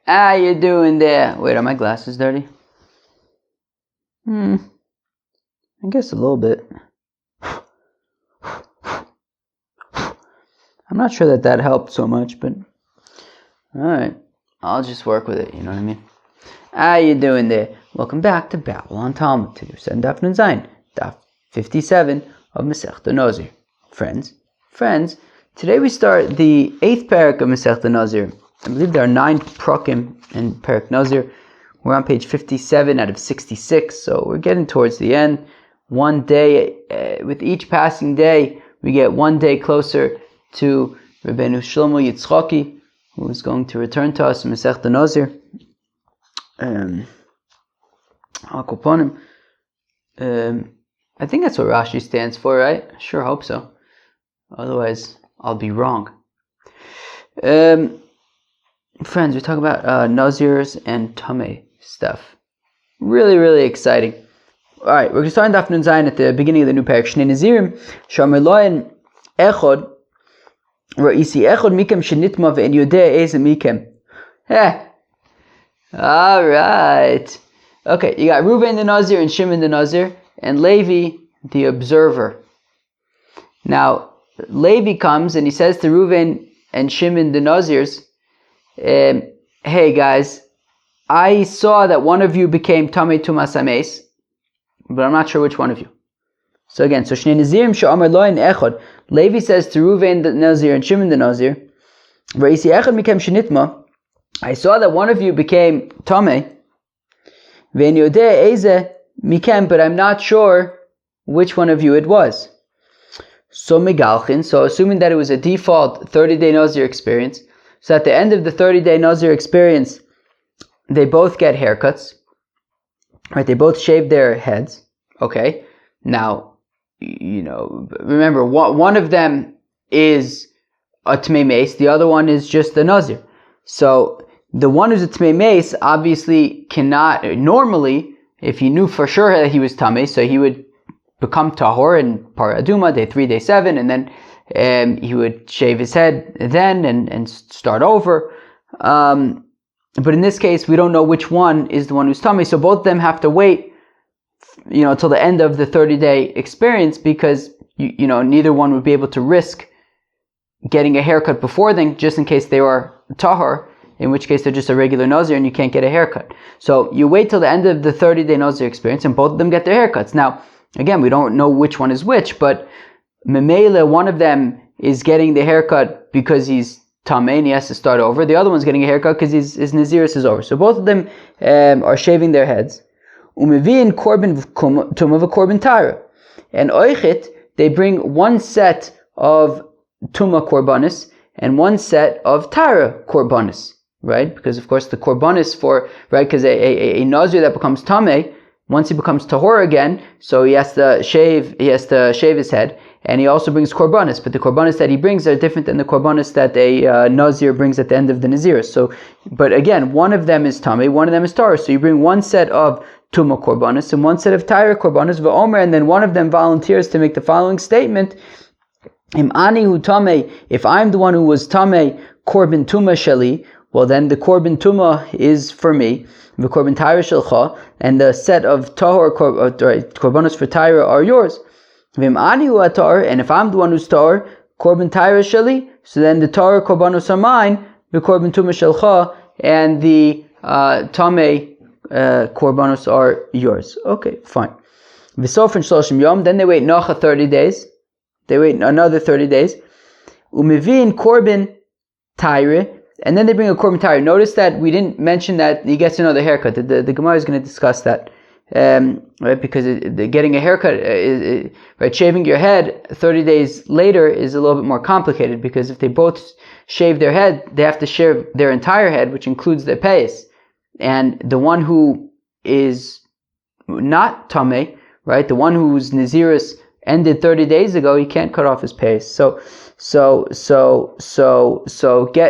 How you doing there? Wait, are my glasses dirty? I guess a little bit. I'm not sure that helped so much, but alright. I'll just work with it, you know what I mean? How you doing there? Welcome back to Babylon Talmud. Today we're studying Daf Nun Zayin, Daf 57 of Masechta Nazir. Friends, today we start the 8th parak of Masechta Nazir. I believe there are 9 prakim in Parak Nazir. We're on page 57 out of 66, so we're getting towards the end. One day, with each passing day, we get one day closer to Rabbeinu Shlomo Yitzchaki, who is going to return to us in Masechta Nazir. I think that's what Rashi stands for, right? I sure hope so. Otherwise, I'll be wrong. Friends, we talk about Nazirs and Tameh stuff. Really, really exciting. Alright, we're starting Daf Nun Zayin at the beginning of the new parak. Shnei Nazirim, Shomer Lohen Echod, Ra'isi Echod Mikem Shenitma Ve'en Yodeh Eze Mikem. Alright. Okay, you got Reuven the Nazir and Shimon the Nazir, and Levi the observer. Now, Levi comes and he says to Reuven and Shimon the Nazirs, hey guys, I saw that one of you became Tamei Tumas Hameis, but I'm not sure which one of you. So again, so Shnei Nazirim she'amar lo'en echad. Levi says to Reuven the Nazir and Shimon the Nazir, Ra'isi echad mikem shenitma. I saw that one of you became Tamei, ve'en yodeh eze mikem, but I'm not sure which one of you it was. So megalchin, so assuming that it was a default 30-day Nazir experience, so at the end of the 30-day Nazir experience, they both get haircuts, right? They both shave their heads, okay? Now, remember, one of them is a Tmei Meis, the other one is just a Nazir. So, the one who's a Tmei Meis obviously cannot, normally, if he knew for sure that he was Tamei, so he would become Tahor in Paraduma, day 3, day 7, and then he would shave his head then and start over. But in this case, we don't know which one is the one who's Tamei, so both of them have to wait, till the end of the 30-day experience, because neither one would be able to risk getting a haircut before then, just in case they are Tahor, in which case they're just a regular Nazir and you can't get a haircut. So you wait till the end of the 30-day Nazir experience, and both of them get their haircuts. Now, again, we don't know which one is which, but Memele, one of them is getting the haircut because he's Tamei and he has to start over. The other one's getting a haircut because his Naziris is over. So both of them are shaving their heads. Umevin korban tumah v'korban tara. And oichet, they bring one set of tumah korbanis and one set of tara korbanis, right? Because of course the korbanis because a Nazir that becomes Tamei, once he becomes Tahor again, so he has to shave his head, and he also brings korbanis, but the korbanis that he brings are different than the korbanis that a Nazir brings at the end of the Nazir. So, but again, one of them is Tamei, one of them is Tahor. So you bring one set of Tumah korbanis and one set of Tahor korbanis, v'omer, and then one of them volunteers to make the following statement: Im ani hu Tamei, if I'm the one who was Tamei, korban Tumah sheli, well then the korban Tumah is for me, the korban Tahor shelcha, and the set of Tahor korbanos for Tahor are yours. Vim ani hu atar, and if I'm the one who's Tahor, korban Tahor sheli, so then the Tahor korbanos are mine, the korban Tumah shelcha, and the Tamei korbanos are yours. Okay, fine. V'sofen shloshim yom, then they wait nocha 30 days. They wait another 30 days. Umevin korban Tahor, and then they bring a korban Tahor. Notice that we didn't mention that he gets another haircut. The Gemara is going to discuss that. Right, because getting a haircut, right, shaving your head 30 days later is a little bit more complicated, because if they both shave their head, they have to shave their entire head, which includes their payas. And the one who is not Tamei, right, the one whose Naziris ended 30 days ago, he can't cut off his payas. So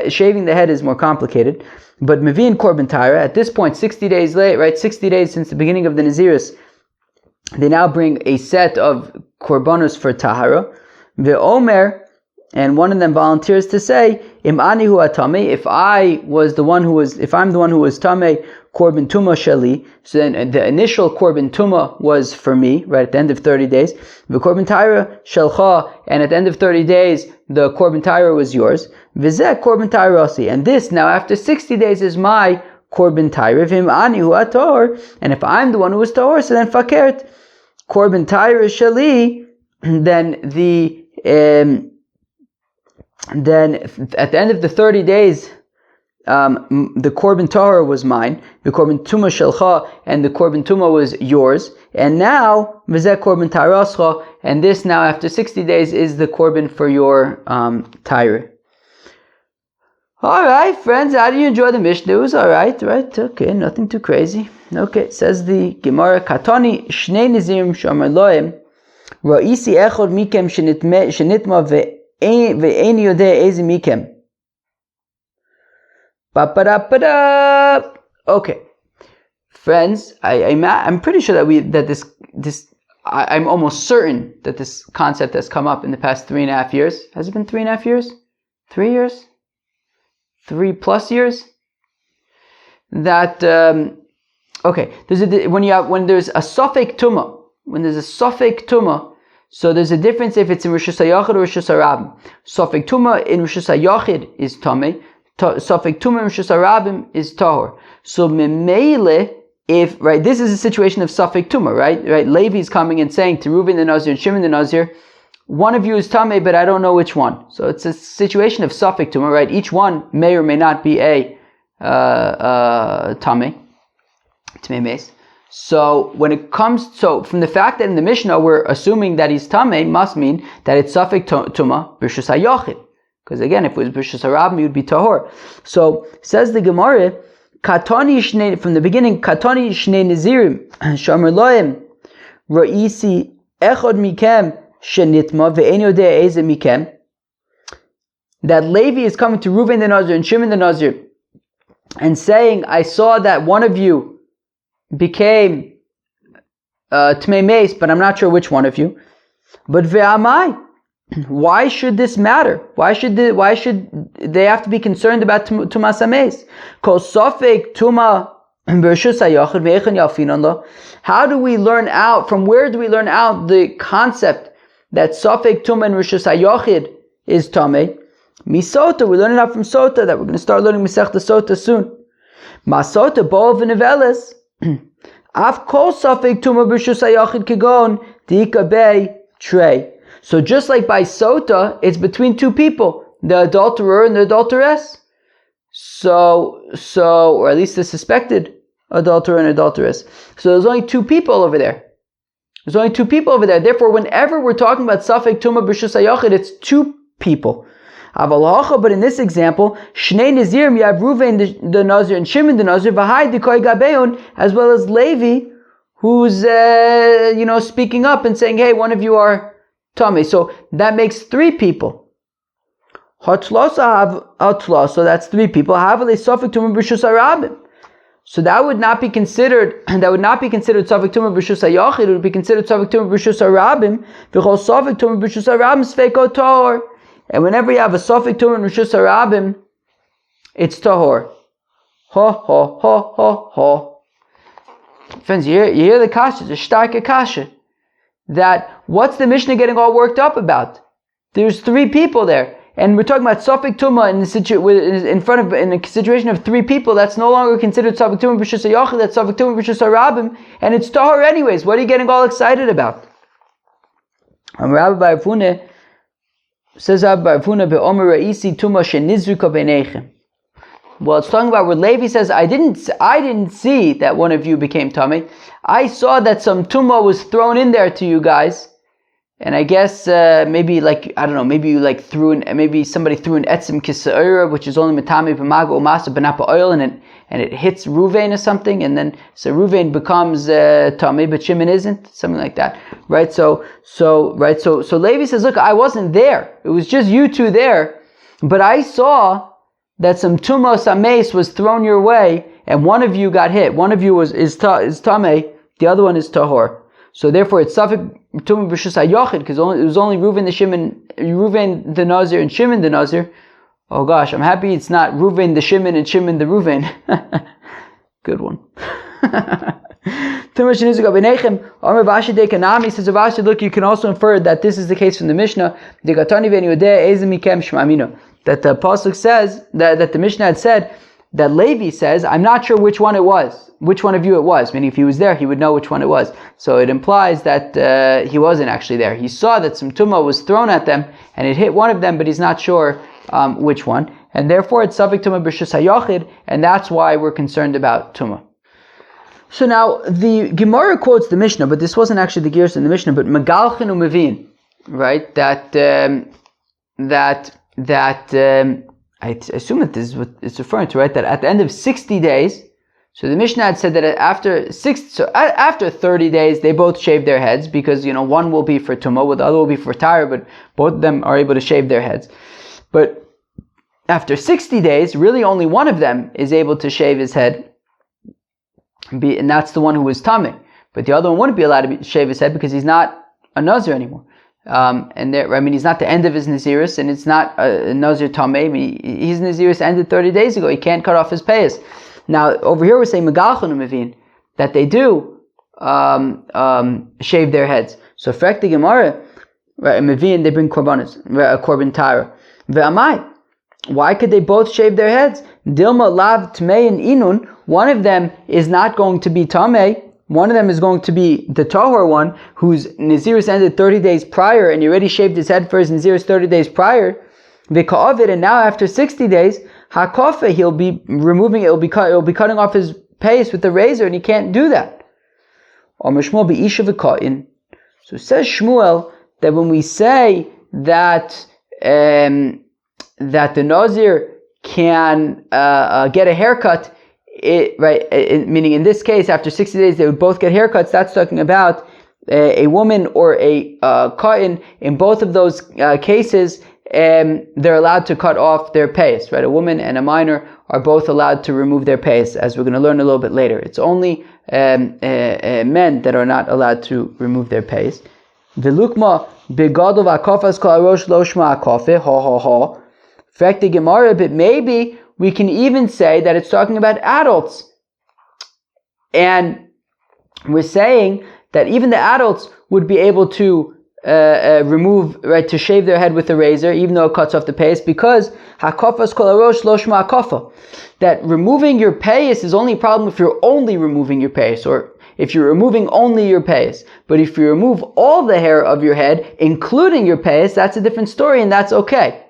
shaving the head is more complicated. But Mevin Korban Tara, at this point, 60 days late, right? 60 days since the beginning of the Naziris, they now bring a set of Korbanos for Tahara. Ve'omer, and one of them volunteers to say, Im ani hu atame, if I'm the one who was tameh, korban tuma sheli. So then the initial korban tuma was for me, right at the end of 30 days. The korban taira shelcha, and at the end of 30 days, the korban taira was yours. V'zeh korban taira asi, and this now after 60 days is my korban taira. V'im ani hu ator, and if I'm the one who was tahor, so then fakert korban taira sheli, then then at the end of the 30 days, the korban tahor was mine, the korban tuma shelcha, and the korban tuma was yours. And now v'zeh korban tairascha, and this now after 60 days is the korban for your taira. All right, friends, how do you enjoy the Mishnah? It was all right, right? Okay, nothing too crazy. Okay, says the Gemara, Katani shnei nazirim shomer loim, ra'isi echod mikem shenitma ve'ein yodeh eze mikem. Okay, friends, I'm pretty sure I'm almost certain that this concept has come up in the past 3.5 years. Has it been 3.5 years? 3 years? 3+ years? That okay. When there's a suffix tuma, so there's a difference if it's in Rishus HaYachid or Rishus HaRabim. Suffix tuma in Rishus HaYachid is tameh. Suffix tuma in Rishus HaRabim is tahor. So memele, if right, this is a situation of suffix tuma, right? Right, Levi is coming and saying to Reuven the Nazir and Shimon the Nazir, one of you is tameh, but I don't know which one. So it's a situation of suffix tuma, right? Each one may or may not be a tameh mes. So when it comes, from the fact that in the Mishnah we're assuming that he's tameh, must mean that it's suffix tuma b'rishus hayachid. Because again, if it was b'rishus harabim, it would be tahor. So says the Gemara, katani shnei, from the beginning, katani shnei nazirim shomer loim ra'isi echod mikem shenitma ve'en yodeh eze mikem. That Levi is coming to Reuven the Nazir and Shimon the Nazir and saying, I saw that one of you became tmei meis, but I'm not sure which one of you. But ve'amai, why should this matter? Why should they have to be concerned about tumas hameis? Kol sofek tuma b'rishus hayachid ve'echan yalfin Allah. How do we learn out? From where do we learn out the concept that sofek tuma and rishus hayachid is tameh? Misota, we learn it out from Sota, that we're going to start learning Masechta Sota soon. Masota bo v'neveles. Af kol safek tuma b'rishus hayachid kegon diikabei trei. So just like by Sota, it's between two people, the adulterer and the adulteress. So, or at least the suspected adulterer and adulteress. So there's only two people over there. Therefore, whenever we're talking about safek tuma b'rishus hayachid, it's two people. But in this example, Shnei Nazirim, you have Reuven the Nazir and Shimon the Nazir, V'hai Dikoi Gabeon, as well as Levi, who's speaking up and saying, hey, one of you are tameh. So that makes 3 people. So that's 3 people. So that would not be considered safek tuma b'rishus hayachid. It would be considered safek tuma b'rishus harabim. V'chol safek tuma b'rishus harabim sfeiko tahor. And whenever you have a safek tuma in Rishus HaRabim, it's tahor. Friends, you hear the kasha, the starke kasha. That, what's the Mishnah getting all worked up about? There's 3 people there. And we're talking about safek tuma in a situation of 3 people. That's no longer considered safek tuma b'rishus hayachid. That's safek tuma b'rishus harabim, and it's tahor anyways. What are you getting all excited about? Rabbi Barfune says Barfuna be'omer ra'isi tuma shenizrika b'nechem. Well, it's talking about where Levi says, I didn't see that one of you became tameh. I saw that some tuma was thrown in there to you guys, and I guess maybe somebody threw in etzim kisa'ira, which is only metame b'maga umasa b'napa oil, and it hits Reuven or something, and then so Reuven becomes tameh, but Shimon isn't, something like that, right? So Levi says, look, I wasn't there. It was just you 2 there, but I saw that some tumos ames was thrown your way, and one of you got hit. One of you is tameh, the other one is tahor. So therefore, it's safek Tumah B'Rishus HaYochid, because it was only Reuven the Nazir and Shimon the Nazir. Oh gosh, I'm happy it's not Reuven the Shimon and Shimon the Reuven. Good one. Says Rav Ashi, look, you can also infer that this is the case from the Mishnah. That the Pasuk says, that the Mishnah had said, that Levi says, I'm not sure which one it was, which one of you it was. Meaning if he was there, he would know which one it was. So it implies that he wasn't actually there. He saw that some tumah was thrown at them, and it hit one of them, but he's not sure which one. And therefore it's Safek Tumah B'Rishus HaYochid, and that's why we're concerned about tumah. So now the Gemara quotes the Mishnah, but this wasn't actually the gears in the Mishnah, but Megalchin u'Mevin, right? I assume that this is what it's referring to, right? That at the end of 60 days, so the Mishnah had said that after 30 days, they both shave their heads, because, one will be for tumah, the other will be for tire, but both of them are able to shave their heads. But after 60 days, really only one of them is able to shave his head, and that's the one who was tameh. But the other one wouldn't be allowed to shave his head because he's not a Nazir anymore. He's not the end of his Naziris, and it's not a Nazir tameh. His Naziris ended 30 days ago. He can't cut off his payas. Now, over here we're saying Megalchon u'Mevin, that they do shave their heads. So, Frek the Gemara, right, Mevin, they bring korban tara. Ve'amai, why could they both shave their heads? Dilma lav tmei and inun. One of them is not going to be tamei. One of them is going to be the tahor one, whose Naziris ended 30 days prior, and he already shaved his head for his Naziris 30 days prior. V'ka'avid, and now after 60 days, ha'kofe, he'll be removing it. He'll be cutting off his payas with the razor, and he can't do that. So says Shmuel that when we say that the Nazir can get a haircut, meaning in this case, after 60 days they would both get haircuts. That's talking about a woman or a kohen. In both of those cases, they're allowed to cut off their payas. Right, a woman and a minor are both allowed to remove their payas, as we're going to learn a little bit later. It's only men that are not allowed to remove their payas. V'lukma begadol v'akofas kol harosh lo shma akofe ha. Fact the Gemara, but maybe we can even say that it's talking about adults. And we're saying that even the adults would be able to to shave their head with a razor, even though it cuts off the payas, because hakofas kol harosh lo shma akofa. That removing your payas is only a problem if you're only removing your payas, or if you're removing only your payas. But if you remove all the hair of your head, including your payas, that's a different story, and that's okay.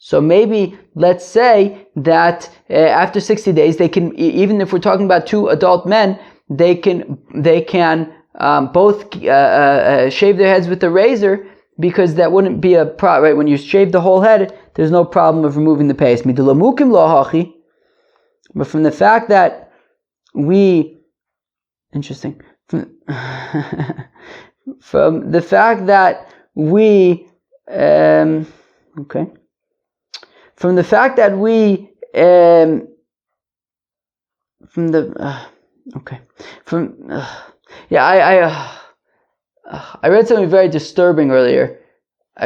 So maybe, let's say that after 60 days, they can, even if we're talking about two adult men, they can both shave their heads with a razor, because that wouldn't be a problem, right? When you shave the whole head, there's no problem of removing the payas. But from the fact that we, interesting, from the fact that we, from the fact that we, I read something very disturbing earlier. I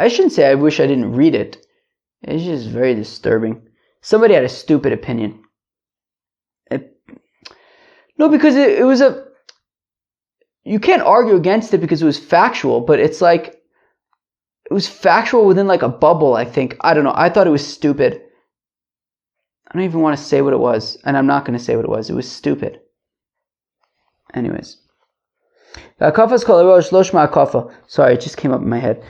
shouldn't say I wish I didn't read it. It's just very disturbing. Somebody had a stupid opinion. Because it was you can't argue against it because it was factual, but it's like, it was factual within like a bubble, I think. I don't know. I thought it was stupid. I don't even want to say what it was, and I'm not going to say what it was. It was stupid. Anyways. Sorry, it just came up in my head.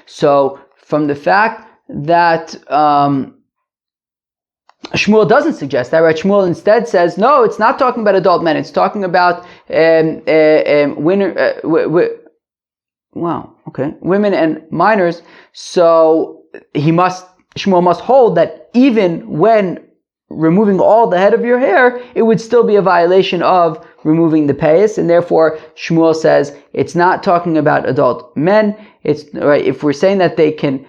So, from the fact that Shmuel doesn't suggest that, right? Shmuel instead says, no, it's not talking about adult men. It's talking about women and minors. So Shmuel must hold that even when removing all the head of your hair, it would still be a violation of removing the payas, and therefore Shmuel says it's not talking about adult men. It's right if we're saying that they can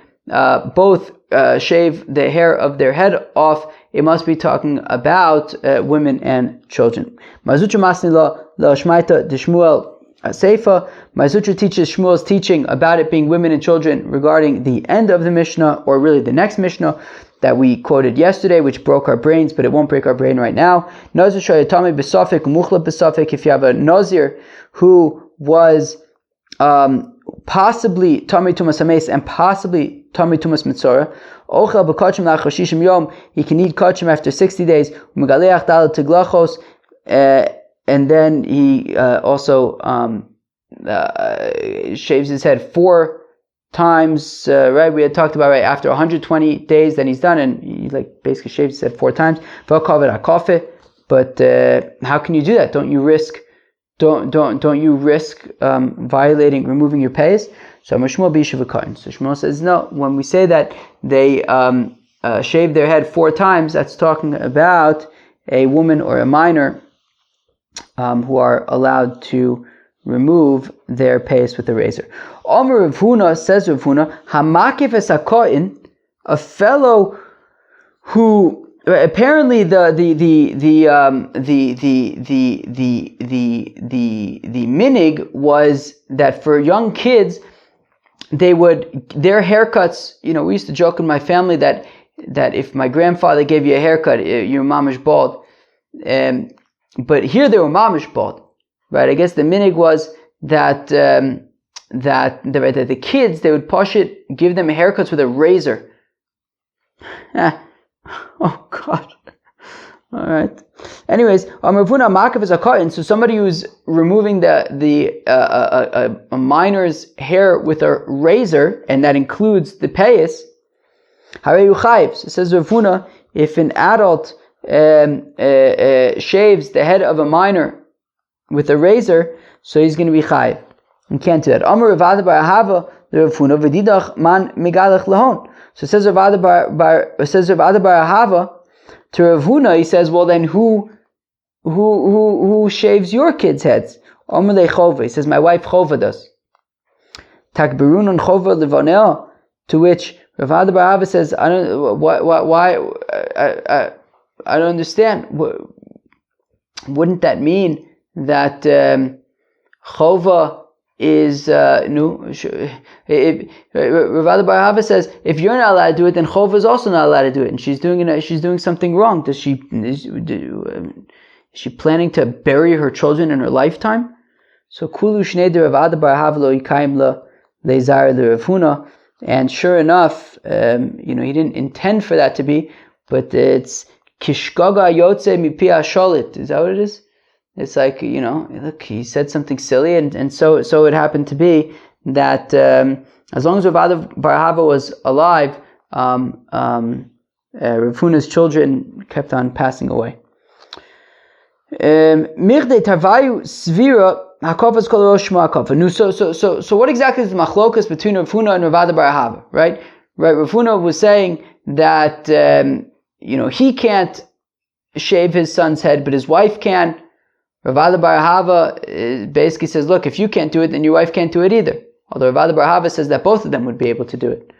both shave the hair of their head off, it must be talking about women and children. Mazutra masni la shmaita de Shmuel Seifa. Mazutra teaches Shmuel's teaching about it being women and children regarding the end of the Mishnah, or really the next Mishnah that we quoted yesterday, which broke our brains, but it won't break our brain right now. Nazir shayatami besafik muchla besafik. If you have a Nazir who was possibly Tami Tumas Hames and possibly Tami Tumas Mitzora, Ochel b'kachim la'achar shishim yom, he can eat kachim after 60 days, Umegaleach dalet tiglachos, and then he also shaves his head 4 times, right? We had talked about, right, after 120 days, then he's done, and he basically shaves his head 4 times. But how can you do that? Don't you risk violating, removing your payas? So Shmuel says no. When we say that they shave their head 4 times, that's talking about a woman or a minor who are allowed to remove their payas with a razor. Omer Rav Huna, says Rav Huna, hamakif es hakoin, a fellow who apparently the minig was that for young kids, their haircuts, we used to joke in my family that if my grandfather gave you a haircut, you're mamish bald. But here they were mamish bald, right? I guess the minig was that the kids, they would push it, give them haircuts with a razor. Oh God! All right. Anyways, so somebody who's removing a minor's hair with a razor, and that includes the payas. So says Rav Huna, if an adult shaves the head of a minor with a razor, so he's going to be chayiv. You can't do that. Amar Rav Ada bar Ahava Rav Huna v'didach man migalech lahon. So it says Rav Ada bar Ahava to Rav Huna. He says, well, then who shaves your kids' heads? Amar le Chova. He says, my wife Chova does. Takberun on Chova levaneo. To which Rav Ada bar Ahava says, I don't understand. Wouldn't that mean that Chova is Rav Ada bar Ahava says, if you're not allowed to do it, then Chova is also not allowed to do it, and she's doing something wrong. Is she planning to bury her children in her lifetime? So Kulu Shnei de Rav Ada bar Ahava lo yikayim la leizar le Rav Huna, and sure enough, he didn't intend for that to be, but it's kishgaga yotze mipi hasholit. Is that what it is? It's like, look, he said something silly, and so it happened to be that as long as Rav Ada bar Ahava was alive, Rav Huna's children kept on passing away. Mirde tarvayu svira hakofas kol rosh shma hakofa. So what exactly is the machlokas between Rav Huna and Rav Ada bar Ahava? Right. Rav Huna was saying that he can't shave his son's head, but his wife can. Rav Ada bar Ahava basically says, look, if you can't do it, then your wife can't do it either. Although Rav Ada bar Ahava says that both of them would be able to do it.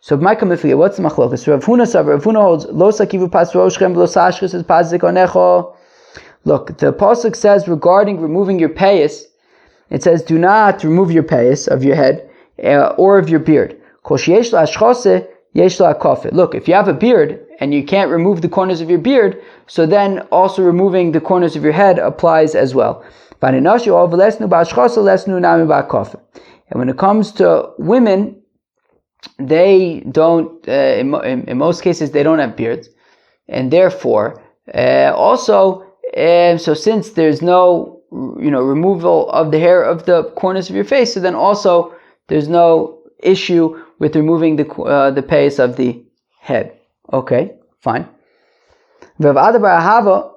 So what's the machlokas? Rav Huna holds lo sakivu pas roshchem v'lo sashchis es pas zikonecho. Look, the pasuk says regarding removing your payas, it says, do not remove your payas of your head or of your beard. Look, if you have a beard and you can't remove the corners of your beard, so then also removing the corners of your head applies as well. And when it comes to women, they don't, in most cases, they don't have beards. And therefore, so since there's no, removal of the hair of the corners of your face, so then also there's no issue with removing the payas of the head. Okay, fine. Rav Ada bar Ahava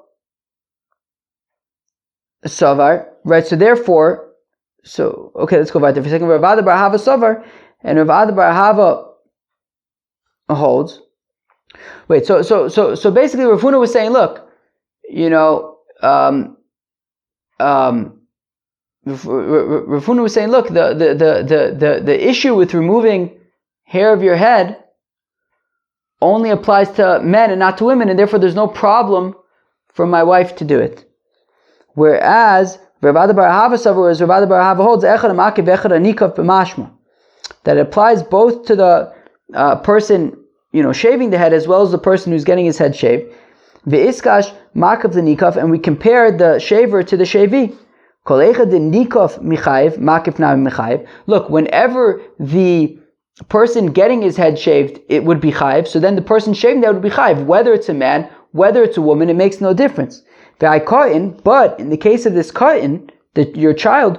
savar, right? So therefore, let's go back there for a second. Rav Ada bar Ahava savar, and Rav Ada bar Ahava holds. Wait, so basically, Rav Huna was saying, look, Rav Huna was saying, look, the issue with removing hair of your head, or of your beard, so then also removing the corners of your beard applies as well. And when it comes to women, they don't have beards. And therefore, the issue with removing hair of your head only applies to men and not to women, and therefore there's no problem for my wife to do it. Whereas Rav Ada bar Ahava holds that it applies both to the person shaving the head as well as the person who's getting his head shaved. Ve'iskash makav the nikaf, and we compared the shaver to the shavee. Look, whenever the person getting his head shaved, it would be chayiv. So then the person shaving that would be chayiv, whether it's a man, whether it's a woman, it makes no difference. But in the case of this ka'in, your child,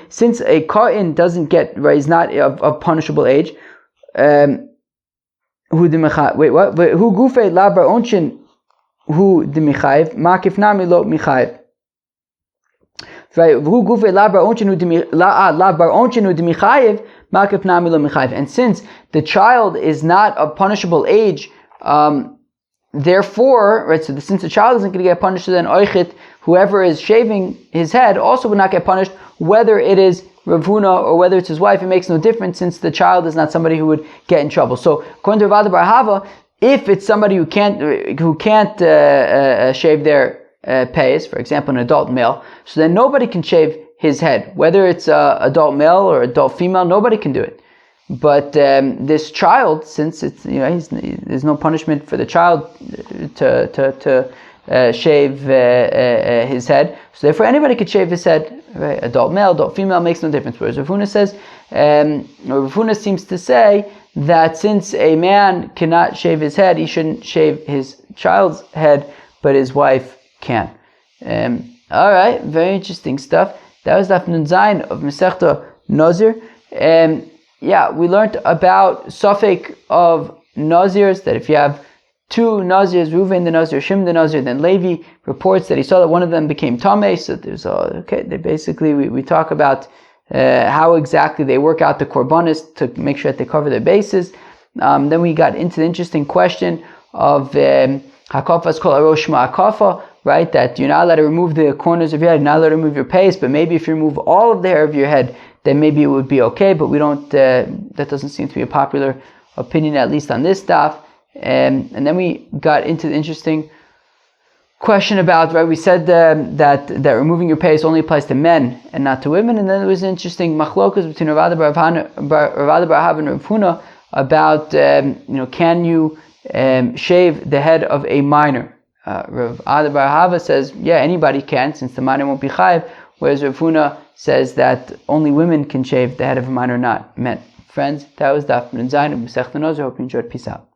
since a ka'in doesn't get, right, is not of punishable age, who gufe la bar onchin who de michayev makif nami lo michayev. Right, who gufe la bar onchin who de michayev makif nami lo michayev. And since the child is not of punishable age, therefore, right, so since the child isn't going to get punished, then oichit, whoever is shaving his head, also would not get punished, whether it is Rav Huna or whether it's his wife. It makes no difference, since the child is not somebody who would get in trouble. So, according to Rav Ada bar Ahava, if it's somebody who can't shave their payas, for example, an adult male, so then nobody can shave his head, whether it's adult male or adult female, nobody can do it. But this child, since it's there's no punishment for the child to shave his head, so therefore anybody could shave his head. Right? Adult male, adult female, makes no difference. Whereas Rav Huna says, Rav Huna seems to say that since a man cannot shave his head, he shouldn't shave his child's head, but his wife can. All right, very interesting stuff. That was Daf Nun Zayin of Masechta Nazir. We learned about Safek of Nazirs, that if you have two Nazirs, Reuven the Nazir, Shimon the Nazir, then Levi reports that he saw that one of them became Tameh. So there's we talk about how exactly they work out the korbanos to make sure that they cover their bases. Then we got into the interesting question of Hakafas kol arosh ma'akafa, right? That you're not allowed to remove the corners of your head, you're not allowed to remove your pace, but maybe if you remove all of the hair of your head, then maybe it would be okay. But we don't. That doesn't seem to be a popular opinion, at least on this stuff. And then we got into the interesting question about, right, we said that removing your pace only applies to men and not to women. And then there was an interesting machlokas between Rav Ada bar Ahava and Rav Huna about can you shave the head of a minor. Rav Ada bar Ahava says anybody can, since the minor won't be chayiv, whereas Rav Huna says that only women can shave the head of a minor, not men. Friends, that was Daf Nun Zayin of Masechta Nazir. Hope you enjoyed. Peace out.